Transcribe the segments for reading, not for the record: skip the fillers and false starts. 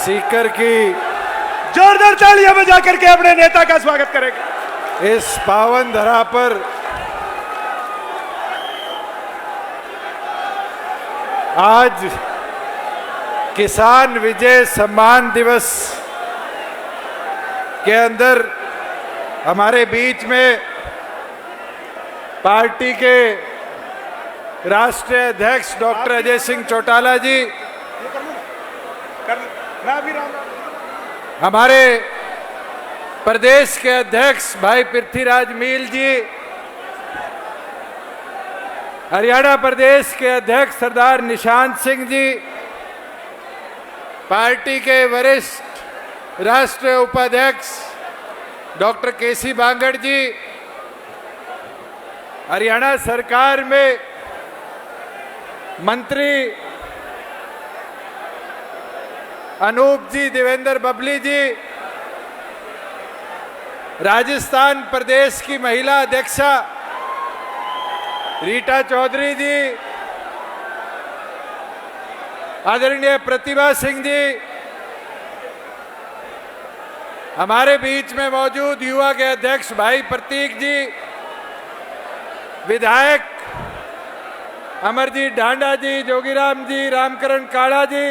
सीकर की जोरदार तालियां बजा करके अपने नेता का स्वागत करेंगे। इस पावन धरा पर आज किसान विजय सम्मान दिवस के अंदर हमारे बीच में पार्टी के राष्ट्रीय अध्यक्ष डॉक्टर अजय सिंह चौटाला जी, हमारे प्रदेश के अध्यक्ष भाई पृथ्वीराज मील जी, हरियाणा प्रदेश के अध्यक्ष सरदार निशांत सिंह जी, पार्टी के वरिष्ठ राष्ट्रीय उपाध्यक्ष डॉक्टर केसी बांगड़ जी, हरियाणा सरकार में मंत्री अनूप जी, देवेंद्र बबली जी, राजस्थान प्रदेश की महिला अध्यक्षा रीटा चौधरी जी, आदरणीय प्रतिभा सिंह जी, हमारे बीच में मौजूद युवा के अध्यक्ष भाई प्रतीक जी, विधायक अमरजीत ढांडा जी, जोगीराम जी, रामकरण काड़ा जी,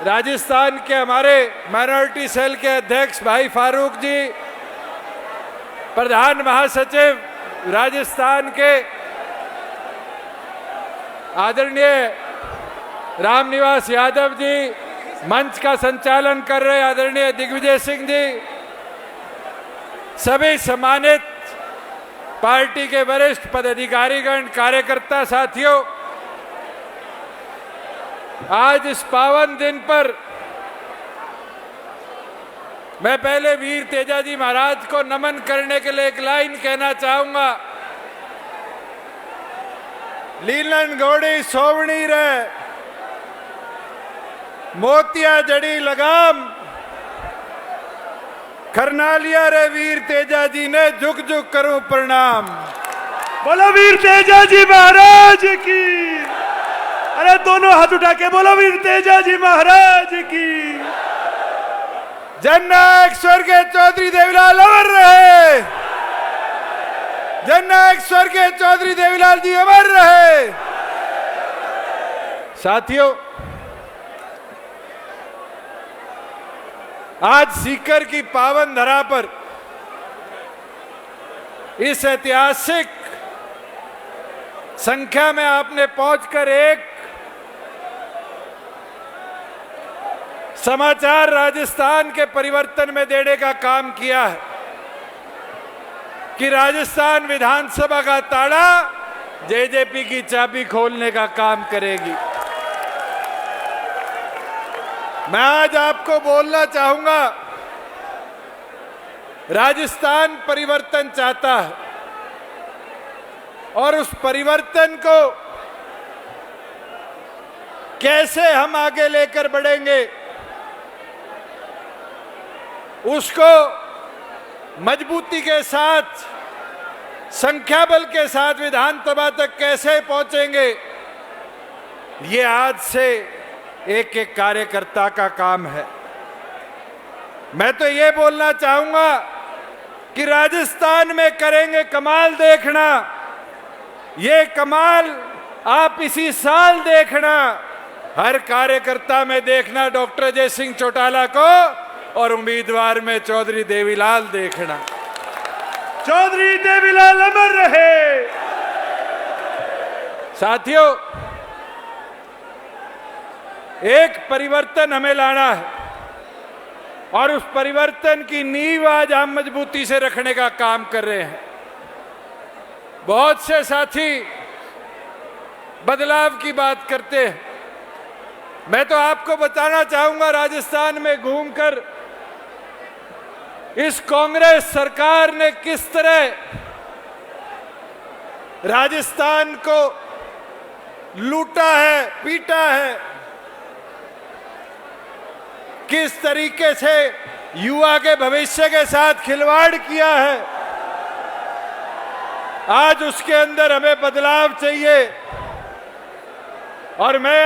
राजस्थान के हमारे माइनॉरिटी सेल के अध्यक्ष भाई फारूक जी, प्रधान महासचिव राजस्थान के आदरणीय रामनिवास यादव जी, मंच का संचालन कर रहे आदरणीय दिग्विजय सिंह जी, सभी सम्मानित पार्टी के वरिष्ठ पदाधिकारीगण, कार्यकर्ता साथियों, आज इस पावन दिन पर मैं पहले वीर तेजाजी महाराज को नमन करने के लिए एक लाइन कहना चाहूंगा। लीलन गौड़ी सोवणी रे मोतिया जड़ी लगाम, करनालिया रे वीर तेजाजी ने झुक झुक करूं प्रणाम। बोलो वीर तेजाजी महाराज की। अरे दोनों हाथ उठा के बोलो वीर तेजाजी महाराज की। जननायक स्वर्गीय चौधरी देवीलाल अमर रहे। जननायक स्वर्गीय चौधरी देवीलाल जी अमर रहे। साथियों, आज सीकर की पावन धरा पर इस ऐतिहासिक संख्या में आपने पहुंचकर एक समाचार राजस्थान के परिवर्तन में देने का काम किया है कि राजस्थान विधानसभा का ताला जेजेपी की चाबी खोलने का काम करेगी। मैं आज आपको बोलना चाहूंगा, राजस्थान परिवर्तन चाहता है और उस परिवर्तन को कैसे हम आगे लेकर बढ़ेंगे, उसको मजबूती के साथ, संख्या बल के साथ विधानसभा तक कैसे पहुंचेंगे, ये आज से एक एक कार्यकर्ता का काम है। मैं तो ये बोलना चाहूंगा कि राजस्थान में करेंगे कमाल देखना। ये कमाल आप इसी साल देखना, हर कार्यकर्ता में देखना डॉक्टर अजय सिंह चौटाला को और उम्मीदवार में चौधरी देवीलाल देखना। चौधरी देवीलाल अमर रहे। साथियों, एक परिवर्तन हमें लाना है और उस परिवर्तन की नींव आज हम मजबूती से रखने का काम कर रहे हैं। बहुत से साथी बदलाव की बात करते हैं। मैं तो आपको बताना चाहूंगा, राजस्थान में घूमकर इस कांग्रेस सरकार ने किस तरह राजस्थान को लूटा है, पीटा है, किस तरीके से युवा के भविष्य के साथ खिलवाड़ किया है। आज उसके अंदर हमें बदलाव चाहिए और मैं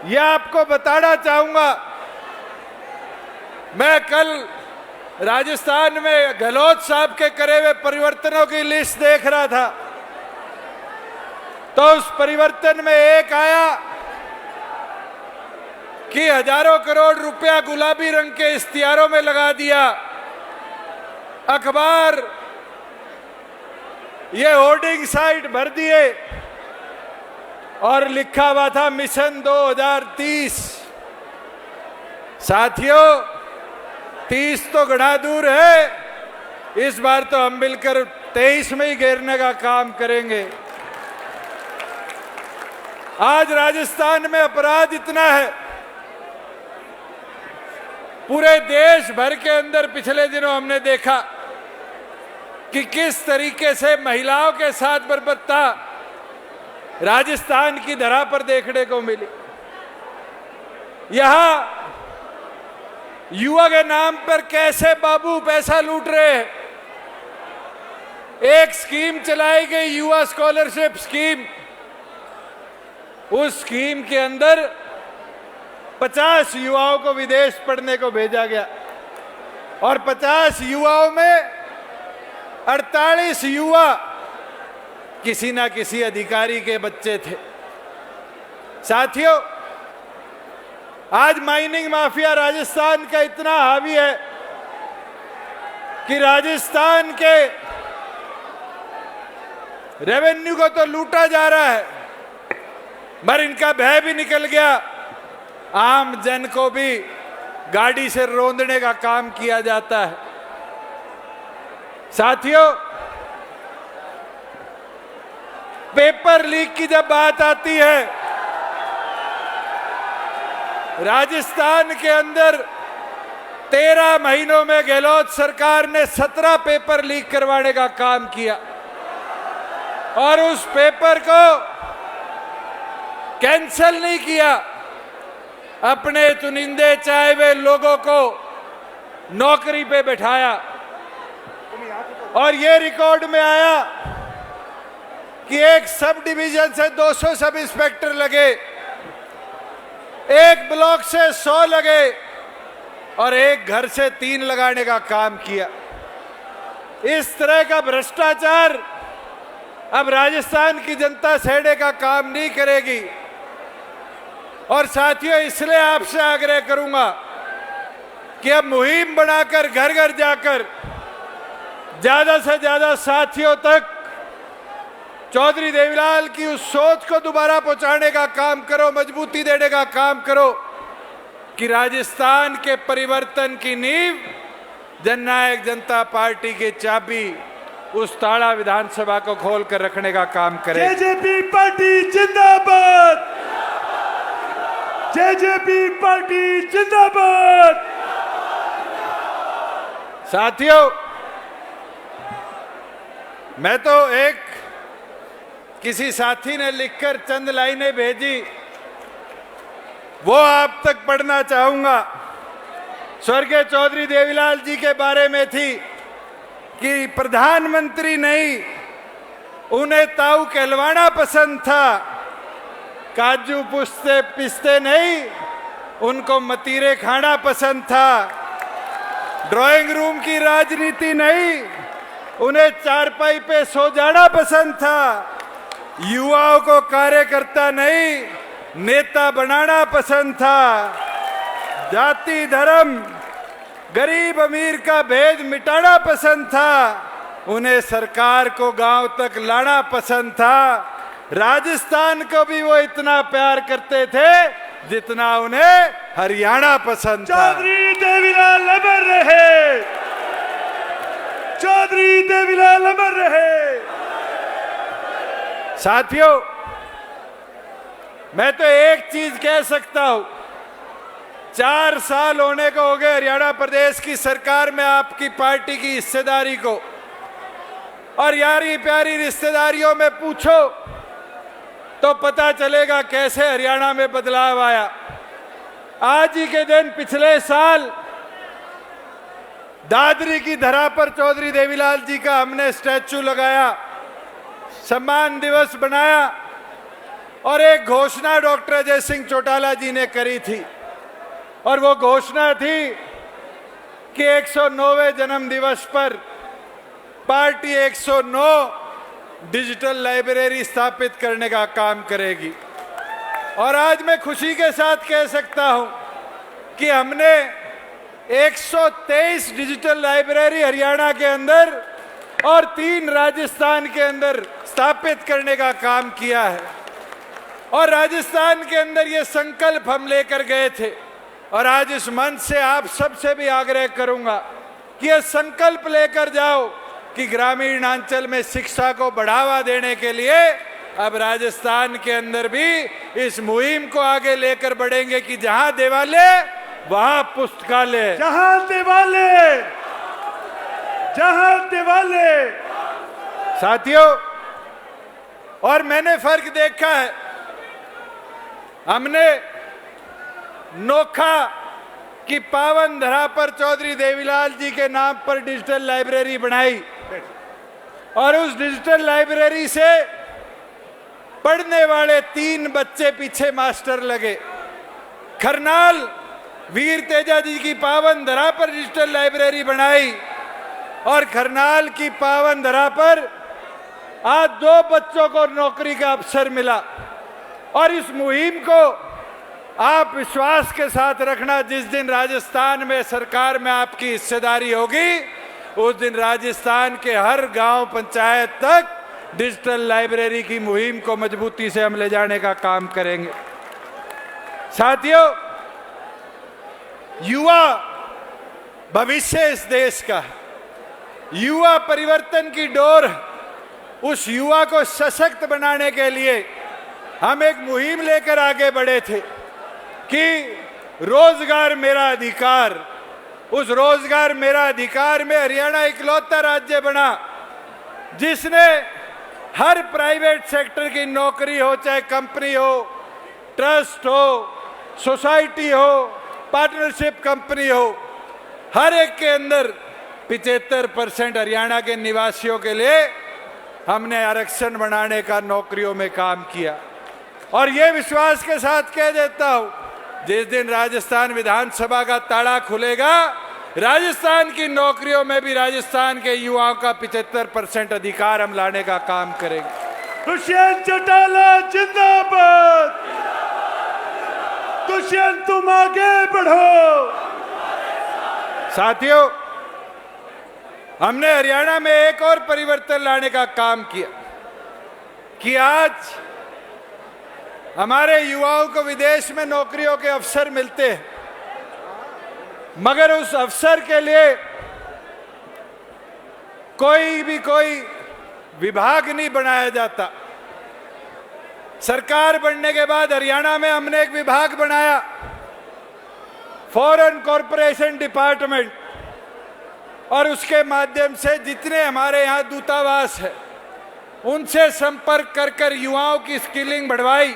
यह आपको बताना चाहूंगा, मैं कल राजस्थान में गहलोत साहब के करे हुए परिवर्तनों की लिस्ट देख रहा था, तो उस परिवर्तन में एक आया कि हजारों करोड़ रुपया गुलाबी रंग के इश्तिहारों में लगा दिया, अखबार ये होर्डिंग साइट भर दिए और लिखा हुआ था मिशन 2030। साथियों, 30 तो घड़ा दूर है, इस बार तो हम मिलकर 23 में ही घेरने का काम करेंगे। आज राजस्थान में अपराध इतना है, पूरे देश भर के अंदर पिछले दिनों हमने देखा कि किस तरीके से महिलाओं के साथ बर्बरता राजस्थान की धरा पर देखने को मिली। यहां युवा के नाम पर कैसे बाबू पैसा लूट रहे हैं। एक स्कीम चलाई गई, युवा स्कॉलरशिप स्कीम। उस स्कीम के अंदर 50 युवाओं को विदेश पढ़ने को भेजा गया और 50 युवाओं में 48 युवा किसी ना किसी अधिकारी के बच्चे थे। साथियों, आज माइनिंग माफिया राजस्थान का इतना हावी है कि राजस्थान के रेवेन्यू को तो लूटा जा रहा है, मगर इनका भय भी निकल गया। आम जन को भी गाड़ी से रौंदने का काम किया जाता है। साथियों, पेपर लीक की जब बात आती है, राजस्थान के अंदर 13 महीनों में गहलोत सरकार ने 17 पेपर लीक करवाने का काम किया और उस पेपर को कैंसल नहीं किया, अपने चुनिंदे चाहे हुए लोगों को नौकरी पे बिठाया। और ये रिकॉर्ड में आया कि एक सब डिवीजन से 200 सब इंस्पेक्टर लगे, एक ब्लॉक से 100 लगे और एक घर से 3 लगाने का काम किया। इस तरह का भ्रष्टाचार अब राजस्थान की जनता सहने का काम नहीं करेगी। और साथियों, इसलिए आपसे आग्रह करूंगा कि अब मुहिम बनाकर घर घर जाकर ज्यादा से ज्यादा साथियों तक चौधरी देवीलाल की उस सोच को दोबारा पहुंचाने का काम करो, मजबूती देने का काम करो कि राजस्थान के परिवर्तन की नींव जननायक जनता पार्टी की चाबी उस ताड़ा विधानसभा को खोलकर रखने का काम करे। जेजेपी पार्टी जिंदाबाद, जेजेपी पार्टी जिंदाबाद। साथियों, मैं तो एक किसी साथी ने लिखकर चंद लाइनें भेजी, वो आप तक पढ़ना चाहूंगा। स्वर्गीय चौधरी देवीलाल जी के बारे में थी कि प्रधानमंत्री नहीं, उन्हें ताऊ कहलवाना पसंद था, काजू पुस्ते पिस्ते नहीं, उनको मतीरे खाना पसंद था, ड्राइंग रूम की राजनीति नहीं, उन्हें चारपाई पे सो जाना पसंद था, युवाओं को कार्यकर्ता नहीं नेता बनाना पसंद था, जाति धर्म गरीब अमीर का भेद मिटाना पसंद था, उन्हें सरकार को गांव तक लाना पसंद था। राजस्थान को भी वो इतना प्यार करते थे जितना उन्हें हरियाणा पसंद था। चौधरी देवीलाल अमर रहे, चौधरी देवीलाल अमर रहे। साथियों, मैं तो एक चीज कह सकता हूं, 4 साल होने को हो गए हरियाणा प्रदेश की सरकार में आपकी पार्टी की हिस्सेदारी को, और यारी प्यारी रिश्तेदारियों में पूछो तो पता चलेगा कैसे हरियाणा में बदलाव आया। आज ही के दिन पिछले साल दादरी की धरा पर चौधरी देवीलाल जी का हमने स्टैचू लगाया, सम्मान दिवस बनाया। और एक घोषणा डॉक्टर अजय सिंह चौटाला जी ने करी थी, और वो घोषणा थी कि 109वें जन्म दिवस पर पार्टी 109 डिजिटल लाइब्रेरी स्थापित करने का काम करेगी। और आज मैं खुशी के साथ कह सकता हूं कि हमने 123 डिजिटल लाइब्रेरी हरियाणा के अंदर और 3 राजस्थान के अंदर स्थापित करने का काम किया है। और राजस्थान के अंदर ये संकल्प हम लेकर गए थे, और आज इस मंच से आप सबसे भी आग्रह करूंगा कि ये संकल्प लेकर जाओ कि ग्रामीण अंचल में शिक्षा को बढ़ावा देने के लिए अब राजस्थान के अंदर भी इस मुहिम को आगे लेकर बढ़ेंगे कि जहां देवालय वहां पुस्तकालय, जहां देवालय। साथियों, और मैंने फर्क देखा है। हमने नोखा की पावन धरा पर चौधरी देवीलाल जी के नाम पर डिजिटल लाइब्रेरी बनाई, और उस डिजिटल लाइब्रेरी से पढ़ने वाले 3 बच्चे पीछे मास्टर लगे। खरनाल वीर तेजा जी की पावन धरा पर डिजिटल लाइब्रेरी बनाई, और खरनाल की पावन धरा पर आज 2 बच्चों को नौकरी का अवसर मिला। और इस मुहिम को आप विश्वास के साथ रखना, जिस दिन राजस्थान में सरकार में आपकी हिस्सेदारी होगी, उस दिन राजस्थान के हर गांव पंचायत तक डिजिटल लाइब्रेरी की मुहिम को मजबूती से हम ले जाने का काम करेंगे। साथियों, युवा भविष्य इस देश का है, युवा परिवर्तन की डोर। उस युवा को सशक्त बनाने के लिए हम एक मुहिम लेकर आगे बढ़े थे कि रोजगार मेरा अधिकार। उस रोजगार मेरा अधिकार में हरियाणा इकलौता राज्य बना जिसने हर प्राइवेट सेक्टर की नौकरी हो, चाहे कंपनी हो, ट्रस्ट हो, सोसाइटी हो, पार्टनरशिप कंपनी हो, हर एक के अंदर 75% हरियाणा के निवासियों के लिए हमने आरक्षण बनाने का नौकरियों में काम किया। और ये विश्वास के साथ कह देता हूं, जिस दिन राजस्थान विधानसभा का ताला खुलेगा, राजस्थान की नौकरियों में भी राजस्थान के युवाओं का 75% अधिकार हम लाने का काम करेंगे। दुष्यंत चौटाला जिंदाबाद। दुष्यंत तुम आगे बढ़ो। साथियों, हमने हरियाणा में एक और परिवर्तन लाने का काम किया कि आज हमारे युवाओं को विदेश में नौकरियों के अवसर मिलते हैं, मगर उस अवसर के लिए कोई विभाग नहीं बनाया जाता। सरकार बनने के बाद हरियाणा में हमने एक विभाग बनाया, फॉरेन कॉरपोरेशन डिपार्टमेंट, और उसके माध्यम से जितने हमारे यहाँ दूतावास है उनसे संपर्क कर कर युवाओं की स्किलिंग बढ़वाई,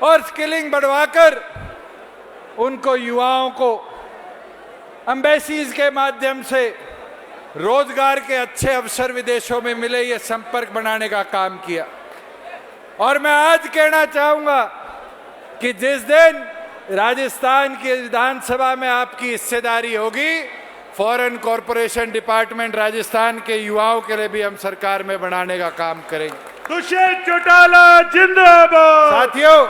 और स्किलिंग बढ़वाकर उनको युवाओं को एम्बेसीज के माध्यम से रोजगार के अच्छे अवसर विदेशों में मिले, ये संपर्क बनाने का काम किया। और मैं आज कहना चाहूंगा कि जिस दिन राजस्थान की विधानसभा में आपकी हिस्सेदारी होगी, फॉरेन कॉरपोरेशन डिपार्टमेंट राजस्थान के युवाओं के लिए भी हम सरकार में बनाने का काम करेंगे। दुष्यंत चौटाला जिंदाबाद। साथियों,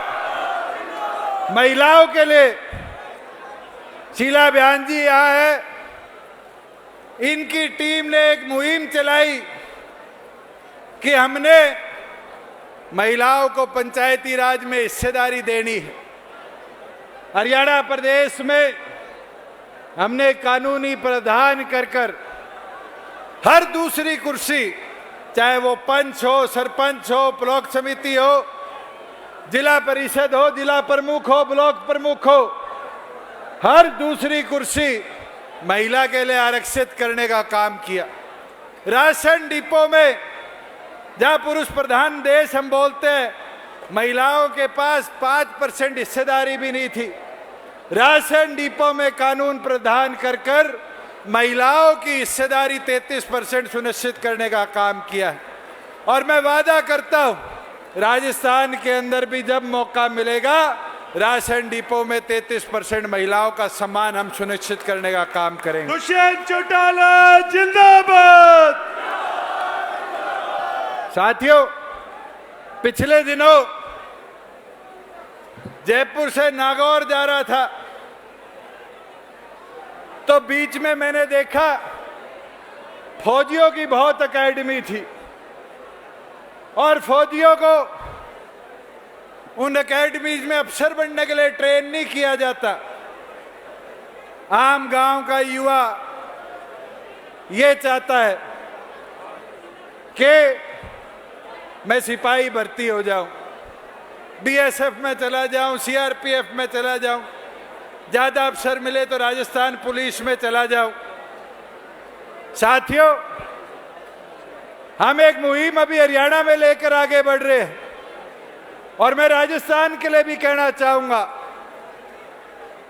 महिलाओं के लिए शीला बयान जी यहाँ है, इनकी टीम ने एक मुहिम चलाई कि हमने महिलाओं को पंचायती राज में हिस्सेदारी देनी है। हरियाणा प्रदेश में हमने कानूनी प्रावधान कर हर दूसरी कुर्सी, चाहे वो पंच हो, सरपंच हो, ब्लॉक समिति हो, जिला परिषद हो, जिला प्रमुख हो, ब्लॉक प्रमुख हो, हर दूसरी कुर्सी महिला के लिए आरक्षित करने का काम किया। राशन डिपो में, जहां पुरुष प्रधान देश हम बोलते हैं, महिलाओं के पास 5% हिस्सेदारी भी नहीं थी। राशन डिपो में कानून प्रावधान कर महिलाओं की हिस्सेदारी 33% सुनिश्चित करने का काम किया है। और मैं वादा करता हूं राजस्थान के अंदर भी जब मौका मिलेगा राशन डिपो में 33% महिलाओं का सम्मान हम सुनिश्चित करने का काम करेंगे। दुष्यंत चौटाला जिंदाबाद। साथियों, पिछले दिनों जयपुर से नागौर जा रहा था तो बीच में मैंने देखा फौजियों की बहुत एकेडमी थी और फौजियों को उन एकेडमीज में अफसर बनने के लिए ट्रेन नहीं किया जाता। आम गांव का युवा ये चाहता है कि मैं सिपाही भर्ती हो जाऊं, बीएसएफ में चला जाऊं, सीआरपीएफ में चला जाऊं, ज्यादा अवसर मिले तो राजस्थान पुलिस में चला जाऊं। साथियों, हम एक मुहिम अभी हरियाणा में लेकर आगे बढ़ रहे हैं और मैं राजस्थान के लिए भी कहना चाहूंगा,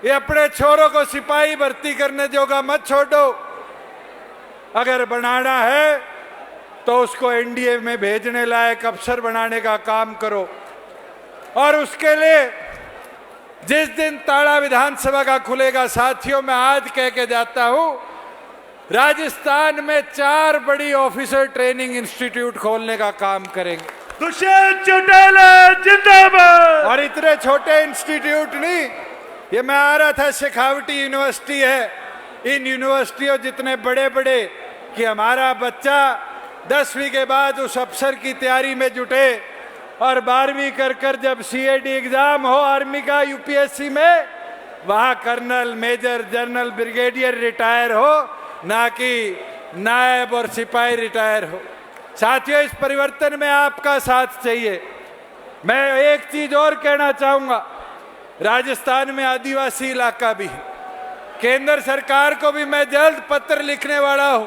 ये अपने छोरों को सिपाही भर्ती करने जोगा मत छोड़ो। अगर बनाना है तो उसको एनडीए में भेजने लायक अफसर बनाने का काम करो और उसके लिए जिस दिन ताड़ा विधानसभा का खुलेगा, साथियों मैं आज कह के जाता हूं, राजस्थान में 4 बड़ी ऑफिसर ट्रेनिंग इंस्टीट्यूट खोलने का काम करेंगे। दुष्यंत चौटाला जिंदाबाद। और इतने छोटे इंस्टीट्यूट नहीं, ये मैं आ रहा था, शेखावटी यूनिवर्सिटी है, इन यूनिवर्सिटियों जितने बड़े बड़े कि हमारा बच्चा 10वीं के बाद उस अफसर की तैयारी में जुटे और 12वीं कर जब सीएडी एग्जाम हो आर्मी का यूपीएससी में, वहां colonel, major, general, brigadier retire हो, ना कि नायब और सिपाही रिटायर हो। साथियों, इस परिवर्तन में आपका साथ चाहिए। मैं एक चीज और कहना चाहूंगा, राजस्थान में आदिवासी इलाका भी है। केंद्र सरकार को भी मैं जल्द पत्र लिखने वाला हूं,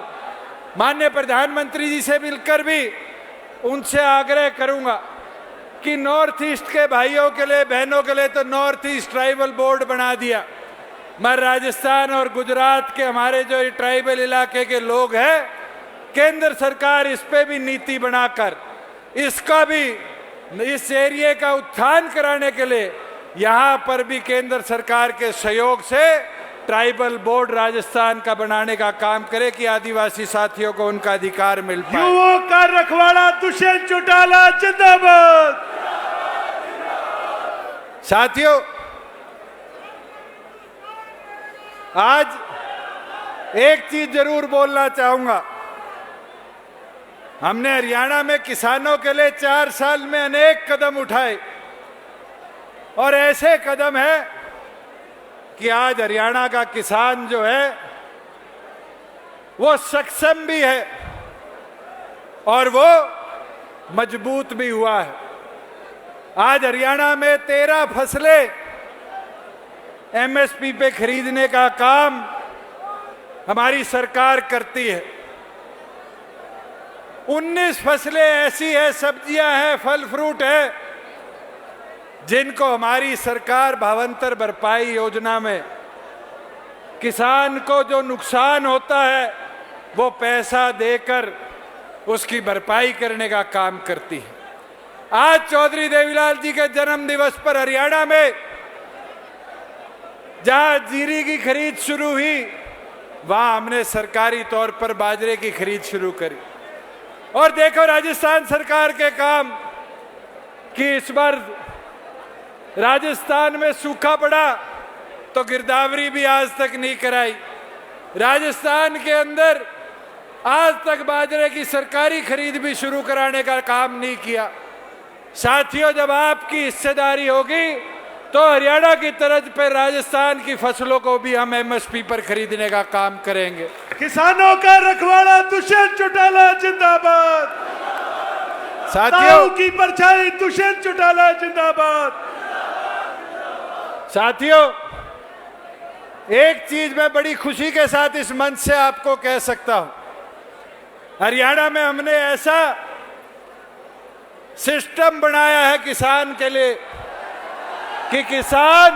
माननीय प्रधानमंत्री जी से मिलकर भी उनसे आग्रह करूंगा कि नॉर्थ ईस्ट के भाइयों के लिए, बहनों के लिए तो नॉर्थ ईस्ट ट्राइबल बोर्ड बना दिया, मगर राजस्थान और गुजरात के हमारे जो ट्राइबल इलाके के लोग हैं, केंद्र सरकार इस पे भी नीति बनाकर इसका भी, इस एरिया का उत्थान कराने के लिए यहाँ पर भी केंद्र सरकार के सहयोग से ट्राइबल बोर्ड राजस्थान का बनाने का काम करे कि आदिवासी साथियों को उनका अधिकार मिल पाए। युवाओं का रखवाला दुष्यंत चौटाला जिंदाबाद। साथियों, आज एक चीज जरूर बोलना चाहूंगा, हमने हरियाणा में किसानों के लिए 4 साल में अनेक कदम उठाए और ऐसे कदम है कि आज हरियाणा का किसान जो है वो सक्षम भी है और वो मजबूत भी हुआ है। आज हरियाणा में 13 फसलें एमएसपी पे खरीदने का काम हमारी सरकार करती है। 19 फसलें ऐसी है, सब्जियां हैं, फल फ्रूट है, जिनको हमारी सरकार भावांतर भरपाई योजना में किसान को जो नुकसान होता है वो पैसा देकर उसकी भरपाई करने का काम करती है। आज चौधरी देवीलाल जी के जन्म दिवस पर हरियाणा में जहां जीरी की खरीद शुरू हुई, वहां हमने सरकारी तौर पर बाजरे की खरीद शुरू करी। और देखो राजस्थान सरकार के काम कि इस बार राजस्थान में सूखा पड़ा तो गिरदावरी भी आज तक नहीं कराई। राजस्थान के अंदर आज तक बाजरे की सरकारी खरीद भी शुरू कराने का काम नहीं किया। साथियों, जब आपकी हिस्सेदारी होगी तो हरियाणा की तर्ज पर राजस्थान की फसलों को भी हम एमएसपी पर खरीदने का काम करेंगे। किसानों का रखवाला दुष्यंत चौटाला जिंदाबाद। साथियों की परछाई दुष्यंत चौटाला जिंदाबाद। साथियों, एक चीज मैं बड़ी खुशी के साथ इस मंच से आपको कह सकता हूं, हरियाणा में हमने ऐसा सिस्टम बनाया है किसान के लिए कि किसान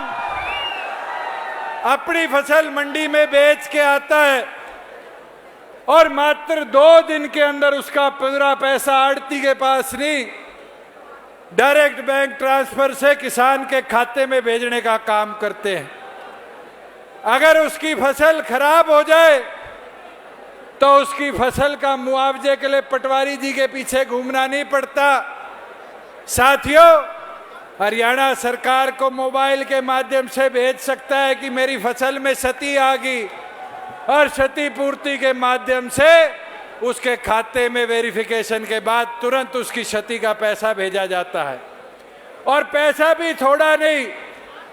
अपनी फसल मंडी में बेच के आता है और मात्र 2 दिन के अंदर उसका पूरा पैसा आड़ती के पास नहीं, डायरेक्ट बैंक ट्रांसफर से किसान के खाते में भेजने का काम करते हैं। अगर उसकी फसल खराब हो जाए तो उसकी फसल का मुआवजे के लिए पटवारी जी के पीछे घूमना नहीं पड़ता। साथियों, हरियाणा सरकार को मोबाइल के माध्यम से भेज सकता है कि मेरी फसल में क्षति आ गई, और क्षतिपूर्ति के माध्यम से उसके खाते में वेरिफिकेशन के बाद तुरंत उसकी क्षति का पैसा भेजा जाता है। और पैसा भी थोड़ा नहीं।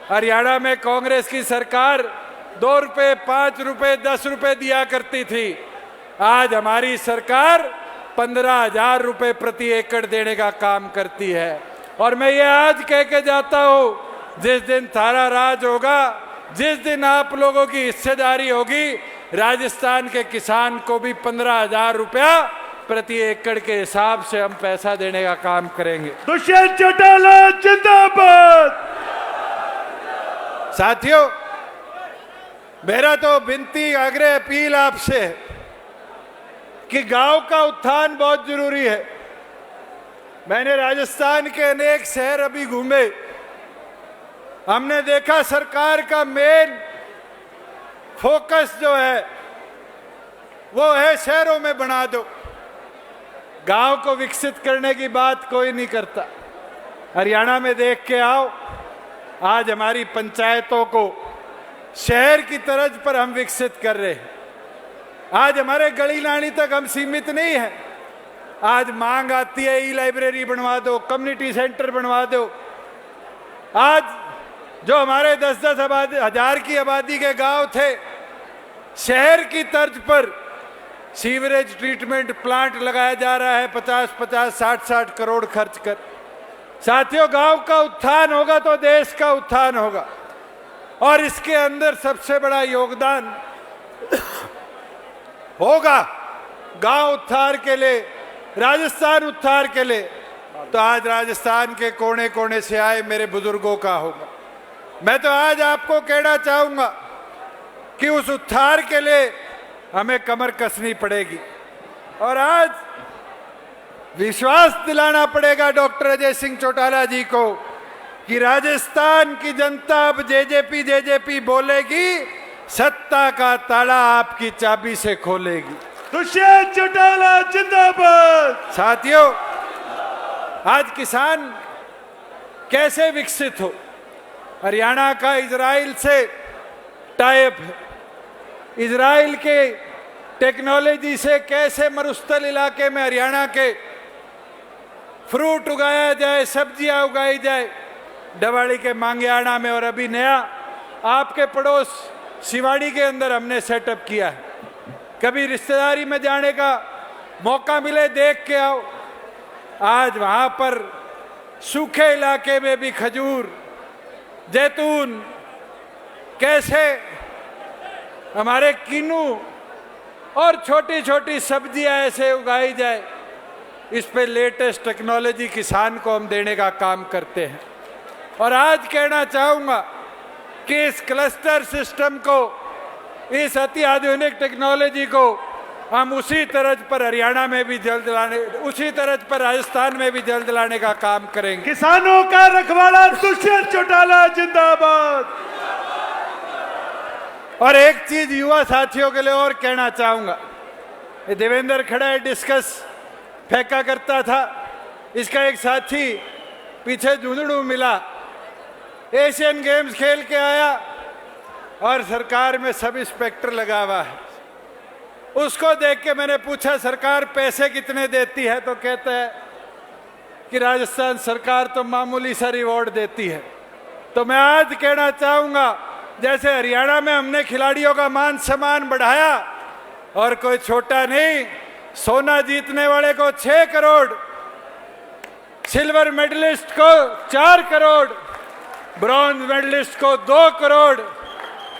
हरियाणा में कांग्रेस की सरकार 2 रुपए, 5 रुपए, 10 रुपए दिया करती थी। आज हमारी सरकार 15,000 रुपए प्रति एकड़ देने का काम करती है। और मैं ये आज कह के जाता हूँ, जिस दिन थारा राज होगा, जिस दिन आप लोगों की हिस्सेदारी होगी, राजस्थान के किसान को भी 15,000 रुपया प्रति एकड़ के हिसाब से हम पैसा देने का काम करेंगे। दुष्यंत चौटाला जिंदाबाद। साथियों, मेरा तो विनती, आग्रह, अपील आपसे है कि गांव का उत्थान बहुत जरूरी है। मैंने राजस्थान के अनेक शहर अभी घूमे। हमने देखा सरकार का मेन फोकस जो है वो है शहरों में बना दो, गांव को विकसित करने की बात कोई नहीं करता। हरियाणा में देख के आओ, आज हमारी पंचायतों को शहर की तर्ज पर हम विकसित कर रहे हैं। आज हमारे गली नाली तक हम सीमित नहीं है। आज मांग आती है ई लाइब्रेरी बनवा दो, कम्युनिटी सेंटर बनवा दो। आज जो हमारे 10-10 हजार की आबादी के गांव थे, शहर की तर्ज पर सीवरेज ट्रीटमेंट प्लांट लगाया जा रहा है 50-50, 60-60 करोड़ खर्च कर। साथियों, गांव का उत्थान होगा तो देश का उत्थान होगा। और इसके अंदर सबसे बड़ा योगदान होगा गांव उत्थान के लिए, राजस्थान उत्थान के लिए, तो आज राजस्थान के कोने कोने से आए मेरे बुजुर्गों का होगा। मैं तो आज आपको कहना चाहूंगा कि उस उत्थान के लिए हमें कमर कसनी पड़ेगी। और आज विश्वास दिलाना पड़ेगा डॉक्टर अजय सिंह चौटाला जी को कि राजस्थान की जनता अब जेजेपी बोलेगी, सत्ता का ताला आपकी चाबी से खोलेगी। दुष्यंत चौटाला जिंदाबाद। साथियों, आज किसान कैसे विकसित हो? हरियाणा का इजराइल से टाइप है। इजराइल के टेक्नोलॉजी से कैसे मरुस्थल इलाके में हरियाणा के फ्रूट उगाया जाए, सब्जियां उगाई जाए। डवाड़ी के मांगियाना में और अभी नया आपके पड़ोस सिवाड़ी के अंदर हमने सेटअप किया है। कभी रिश्तेदारी में जाने का मौका मिले, देख के आओ। आज वहां पर सूखे इलाके में भी खजूर, जैतून, कैसे हमारे किन्नू और छोटी छोटी सब्जियां ऐसे उगाई जाए, इस पे लेटेस्ट टेक्नोलॉजी किसान को हम देने का काम करते हैं। और आज कहना चाहूँगा कि इस क्लस्टर सिस्टम को, इस अति आधुनिक टेक्नोलॉजी को हम उसी तरज पर हरियाणा में भी जल्द लाने, उसी तरज पर राजस्थान में भी जल्द लाने का काम करेंगे। किसानों का रखवाला दुष्यंत चौटाला जिंदाबाद। और एक चीज युवा साथियों के लिए और कहना चाहूंगा, ये देवेंद्र खड़ा है, डिस्कस फेंका करता था, इसका एक साथी पीछे झुंझुनू मिला, एशियन गेम्स खेल के आया और सरकार में सब इंस्पेक्टर लगा हुआ है। उसको देख के मैंने पूछा सरकार पैसे कितने देती है, तो कहता है कि राजस्थान सरकार तो मामूली सा रिवॉर्ड देती है। तो मैं आज कहना चाहूंगा, जैसे हरियाणा में हमने खिलाड़ियों का मान सम्मान बढ़ाया, और कोई छोटा नहीं, सोना जीतने वाले को 6 करोड़, सिल्वर मेडलिस्ट को 4 करोड़, ब्रॉन्ज मेडलिस्ट को 2 करोड़,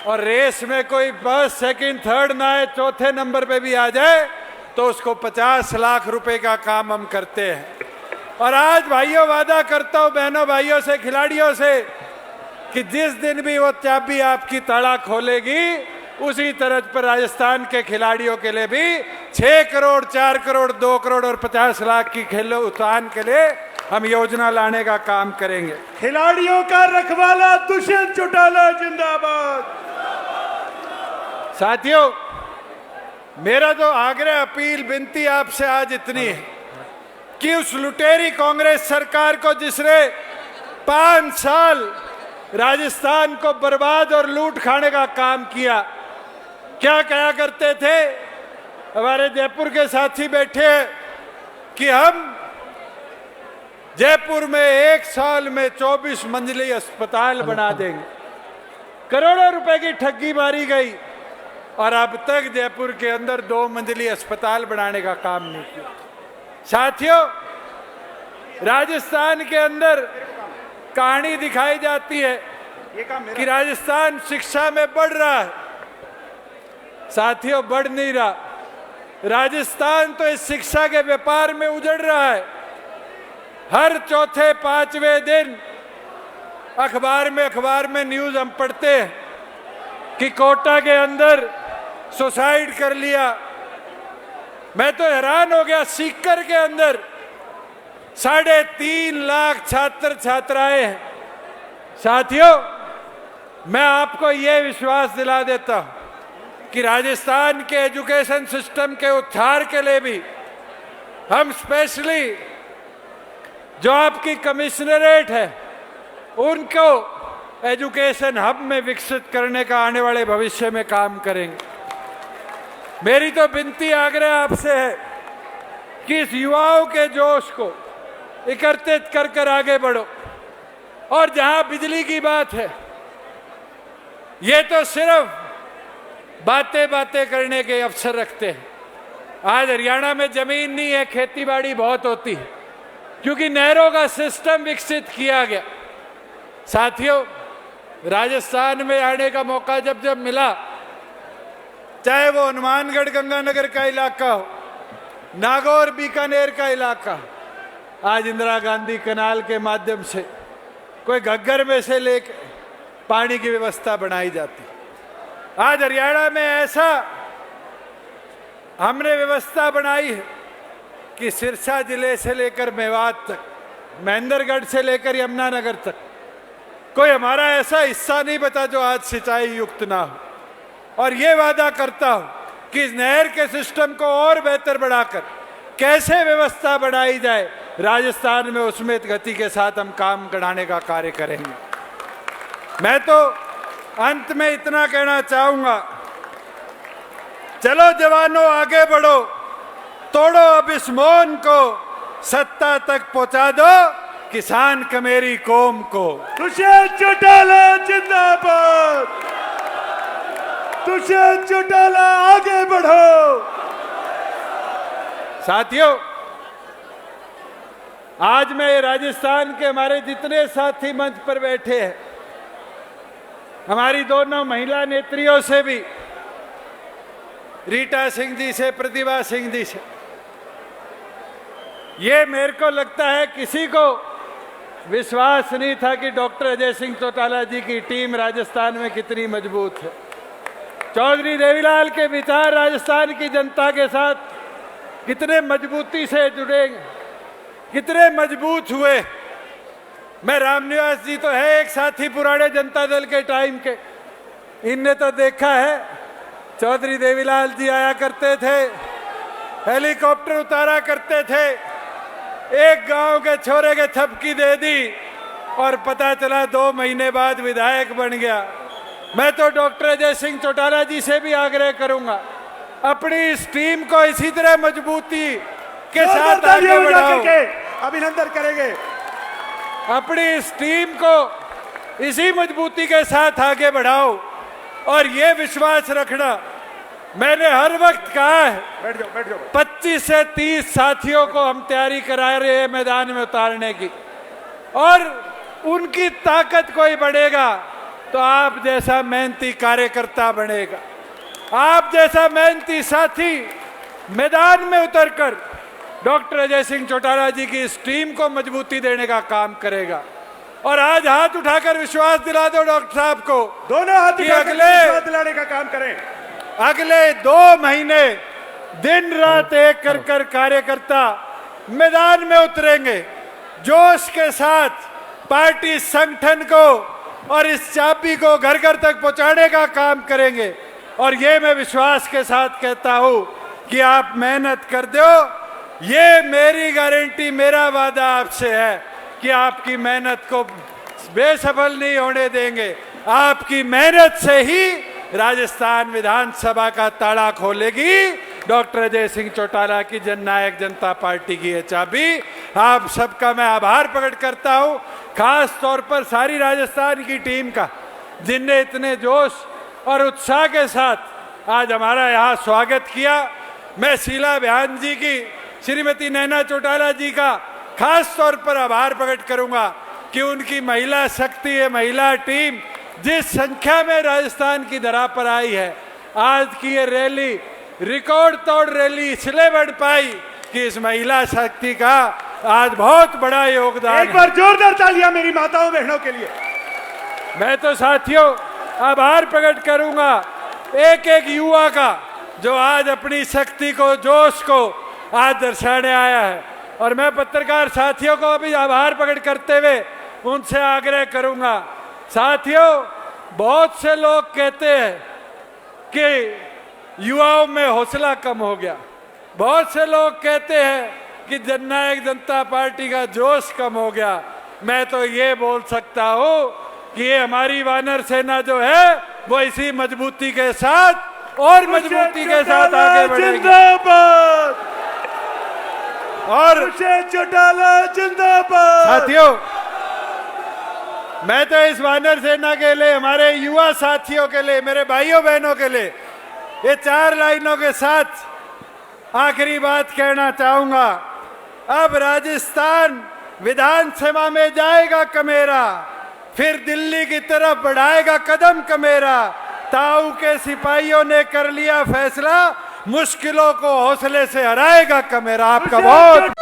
और रेस में कोई फर्स्ट, सेकंड, थर्ड ना आए, चौथे नंबर पे भी आ जाए तो उसको 50 लाख रुपए का काम हम करते हैं। और आज भाइयों वादा करता हूं बहनों भाइयों से, खिलाड़ियों से, कि जिस दिन भी वो चाबी आपकी ताला खोलेगी, उसी तरह पर राजस्थान के खिलाड़ियों के लिए भी 6 करोड़, 4 करोड़, 2 करोड़ और 50 लाख की खेलो उत्थान के लिए हम योजना लाने का काम करेंगे। खिलाड़ियों का रखवाला दुष्यंत चौटाला जिंदाबाद। साथियों, मेरा तो आग्रह, अपील, विनती आपसे आज इतनी है कि उस लुटेरी कांग्रेस सरकार को, जिसने 5 साल राजस्थान को बर्बाद और लूट खाने का काम किया, क्या कहा करते थे हमारे जयपुर के साथी बैठे हैं कि हम जयपुर में 1 साल में 24 मंजिली अस्पताल बना देंगे। करोड़ों रुपए की ठगी मारी गई और अब तक जयपुर के अंदर 2 मंजिली अस्पताल बनाने का काम नहीं किया। साथियों, राजस्थान के अंदर कहानी दिखाई जाती है कि राजस्थान शिक्षा में बढ़ रहा है। साथियों, बढ़ नहीं रहा। राजस्थान तो इस शिक्षा के व्यापार में उजड़ रहा है। हर चौथे 5वें दिन अखबार में न्यूज हम पढ़ते हैं कि कोटा के अंदर सुसाइड कर लिया। मैं तो हैरान हो गया, सीकर के अंदर 3.5 लाख छात्र छात्राएं हैं। साथियों, मैं आपको यह विश्वास दिला देता हूं कि राजस्थान के एजुकेशन सिस्टम के उद्धार के लिए भी हम स्पेशली जो आपकी कमिश्नरेट है उनको एजुकेशन हब में विकसित करने का आने वाले भविष्य में काम करेंगे। मेरी तो विनती, आग्रह आपसे है कि इस युवाओं के जोश को एकत्रित कर कर आगे बढ़ो। और जहां बिजली की बात है, ये तो सिर्फ बातें करने के अवसर रखते हैं। आज हरियाणा में जमीन नहीं है, खेतीबाड़ी बहुत होती है क्योंकि नहरों का सिस्टम विकसित किया गया। साथियों, राजस्थान में आने का मौका जब जब मिला, चाहे वो हनुमानगढ़ गंगानगर का इलाका हो, नागौर बीकानेर का इलाका, आज इंदिरा गांधी कनाल के माध्यम से कोई घग्गर में से लेकर पानी की व्यवस्था बनाई जाती। आज हरियाणा में ऐसा हमने व्यवस्था बनाई है कि सिरसा जिले से लेकर मेवात तक, महेंद्रगढ़ से लेकर यमुनानगर तक कोई हमारा ऐसा हिस्सा नहीं बता जो आज सिंचाई युक्त ना हो। और ये वादा करता हूं कि इस नहर के सिस्टम को और बेहतर बढ़ाकर कैसे व्यवस्था बनाई जाए, राजस्थान में उसमें गति के साथ हम काम कराने का कार्य करेंगे। मैं तो अंत में इतना कहना चाहूंगा, चलो जवानों आगे बढ़ो, तोड़ो अब इस मौन को, सत्ता तक पहुंचा दो किसान कमेरी कौम को। दुष्यंत चौटाला जिंदाबाद। दुष्यंत चौटाला आगे बढ़ो। साथियों, आज मैं राजस्थान के हमारे जितने साथी मंच पर बैठे हैं, हमारी दोनों महिला नेत्रियों से भी, रीटा सिंह जी से, प्रतिभा सिंह जी से, ये मेरे को लगता है किसी को विश्वास नहीं था कि डॉक्टर अजय सिंह चौटाला जी की टीम राजस्थान में कितनी मजबूत है। चौधरी देवीलाल के विचार राजस्थान की जनता के साथ कितने मजबूती से जुड़े, कितने मजबूत हुए। मैं रामनिवास जी तो है एक साथी पुराने जनता दल के टाइम के, इनने तो देखा है चौधरी देवीलाल जी आया करते थे, हेलीकॉप्टर उतारा करते थे, एक गांव के छोरे के थपकी दे दी और पता चला 2 महीने बाद विधायक बन गया। मैं तो डॉक्टर अजय सिंह चौटाला जी से भी आग्रह करूंगा, अपनी इस टीम को इसी तरह मजबूती के साथ आगे बढ़ाओ। अभिनंदन करेंगे। अपनी इस टीम को इसी मजबूती के साथ आगे बढ़ाओ और ये विश्वास रखना, मैंने हर वक्त कहा है, बैठ जाओ। 25 से 30 साथियों को हम तैयारी करा रहे हैं मैदान में उतारने की, और उनकी ताकत कोई बढ़ेगा तो आप जैसा मेहनती कार्यकर्ता बनेगा। आप जैसा मेहनती साथी मैदान में उतरकर डॉक्टर अजय सिंह चौटाला जी की इस टीम को मजबूती देने का काम करेगा। और आज हाथ उठाकर विश्वास दिला दो डॉक्टर साहब को, दोनों हाथ कि उठाकर विश्वास दिलाने का काम करें। अगले 2 महीने दिन रात एक कर कार्यकर्ता मैदान में उतरेंगे। जोश के साथ पार्टी संगठन को और इस चाबी को घर घर तक पहुंचाने का काम करेंगे। और ये मैं विश्वास के साथ कहता हूं कि आप मेहनत कर दो, ये मेरी गारंटी, मेरा वादा आपसे है कि आपकी मेहनत को बेसफल नहीं होने देंगे। आपकी मेहनत से ही राजस्थान विधानसभा का ताला खोलेगी डॉक्टर अजय सिंह चौटाला की जननायक जनता पार्टी की ये चाबी। आप सबका मैं आभार प्रकट करता हूं, खास तौर पर सारी राजस्थान की टीम का, जिनने इतने जोश और उत्साह के साथ आज हमारा यहाँ स्वागत किया। मैं शीला बयान जी की, श्रीमती नैना चौटाला जी का खास तौर पर आभार प्रकट करूंगा कि उनकी महिला शक्ति है, महिला टीम जिस संख्या में राजस्थान की धरा पर आई है। आज की ये रैली रिकॉर्ड तोड़ रैली इसलिए बढ़ पाई कि इस महिला शक्ति का आज बहुत बड़ा योगदान एक बार जोरदार तालियां मेरी माताओं बहनों के लिए। मैं तो साथियों आभार प्रकट करूंगा एक एक युवा का जो आज अपनी शक्ति को, जोश को आज दर्शाने आया है। और मैं पत्रकार साथियों को भी आभार प्रकट करते हुए उनसे आग्रह करूंगा, साथियों बहुत से लोग कहते हैं कि युवाओं में हौसला कम हो गया, बहुत से लोग कहते हैं कि जननायक जनता पार्टी का जोश कम हो गया। मैं तो ये बोल सकता हूं कि ये हमारी वानर सेना जो है वो इसी मजबूती के साथ और मजबूती के साथ आगे बढ़ेगी। जिंदाबाद और चौटाला जिंदाबाद। साथियों मैं तो इस वानर सेना के लिए, हमारे युवा साथियों के लिए, मेरे भाइयों बहनों के लिए ये 4 लाइनों के साथ आखिरी बात कहना चाहूंगा। अब राजस्थान विधानसभा में जाएगा कमेरा, फिर दिल्ली की तरफ बढ़ाएगा कदम कमेरा। ताऊ के सिपाहियों ने कर लिया फैसला, मुश्किलों को हौसले से हराएगा कमेरा। आपका बहुत